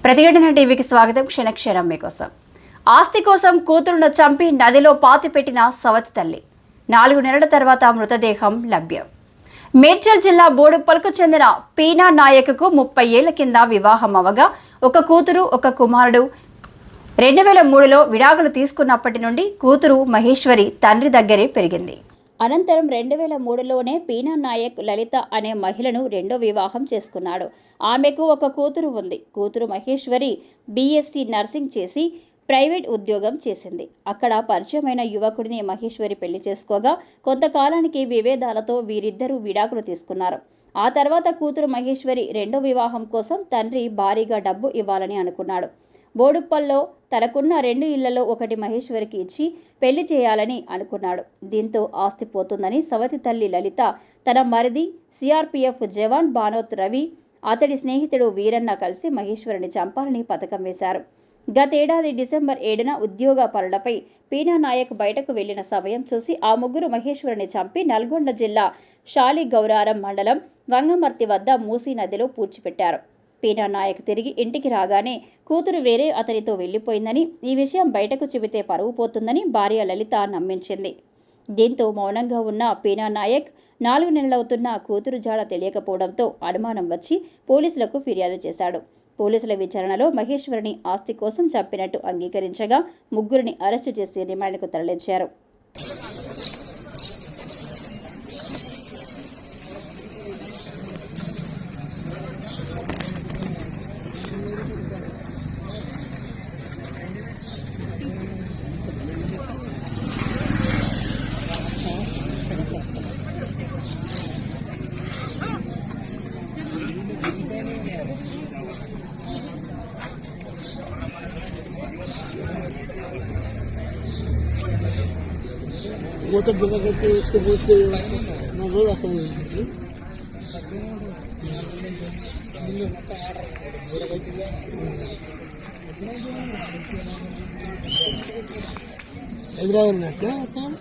ప్రతిఘటన టీవీకి స్వాగతం. క్షణక్షణం మీకోసం. ఆస్తి కోసం కూతురును చంపి నదిలో పాతిపెట్టిన సవతి తల్లి. 4 నెలల తర్వాత మృతదేహం లభ్యం. మేడ్చల్ జిల్లా బోడుప్పల్కు చెందిన పీనా నాయక్కు 30 ఏళ్ల కింద వివాహం అవగా ఒక కూతురు ఒక కుమారుడు. 2003లో విడాకులు తీసుకున్నప్పటి నుండి కూతురు మహేశ్వరి తండ్రి దగ్గరే పెరిగింది. అనంతరం 2003లోనే పీనా నాయక్ లలిత అనే మహిళను రెండో వివాహం చేసుకున్నాడు. ఆమెకు ఒక కూతురు ఉంది. కూతురు మహేశ్వరి బీఎస్సీ నర్సింగ్ చేసి ప్రైవేట్ ఉద్యోగం చేసింది. అక్కడ పరిచయమైన యువకుడిని మహేశ్వరి పెళ్లి చేసుకోగా కొంతకాలానికి విభేదాలతో వీరిద్దరూ విడాకులు తీసుకున్నారు. ఆ తర్వాత కూతురు మహేశ్వరి రెండో వివాహం కోసం తండ్రి భారీగా డబ్బు ఇవ్వాలని అనుకున్నాడు. బోడుప్పల్లో తనకున్న 2 ఇళ్లలో ఒకటి మహేశ్వరికి ఇచ్చి పెళ్లి చేయాలని అనుకున్నాడు. దీంతో ఆస్తి పోతుందని సవతి తల్లి లలిత తన మరిది సిఆర్పీఎఫ్ జవాన్ బానోత్ రవి, అతడి స్నేహితుడు వీరన్న కలిసి మహేశ్వరిని చంపాలని పథకం వేశారు. గతేడాది డిసెంబర్ 7న ఉద్యోగ పనులపై పీనా నాయక్ బయటకు వెళ్లిన సమయం చూసి ఆ ముగ్గురు మహేశ్వరిని చంపి నల్గొండ జిల్లా షాలిగౌరారం మండలం వంగమర్తి వద్ద మూసీ నదిలో పూడ్చిపెట్టారు. పీనా నాయక్ తిరిగి ఇంటికి రాగానే కూతురు వేరే అతనితో వెళ్లిపోయిందని, ఈ విషయం బయటకు చెబితే పరువు పోతుందని భార్య లలిత నమ్మించింది. దీంతో మౌనంగా ఉన్న పీనా నాయక్ 4 నెలలవుతున్న కూతురు జాడ తెలియకపోవడంతో అనుమానం వచ్చి పోలీసులకు ఫిర్యాదు చేశాడు. పోలీసుల విచారణలో మహేశ్వరిని ఆస్తి కోసం చంపినట్టు అంగీకరించగా ముగ్గురిని అరెస్టు చేసి రిమాండ్కు తరలించారు. वो तो जगह करके उसको पूछते मैं वो रखा हूँ इधर क्या होता है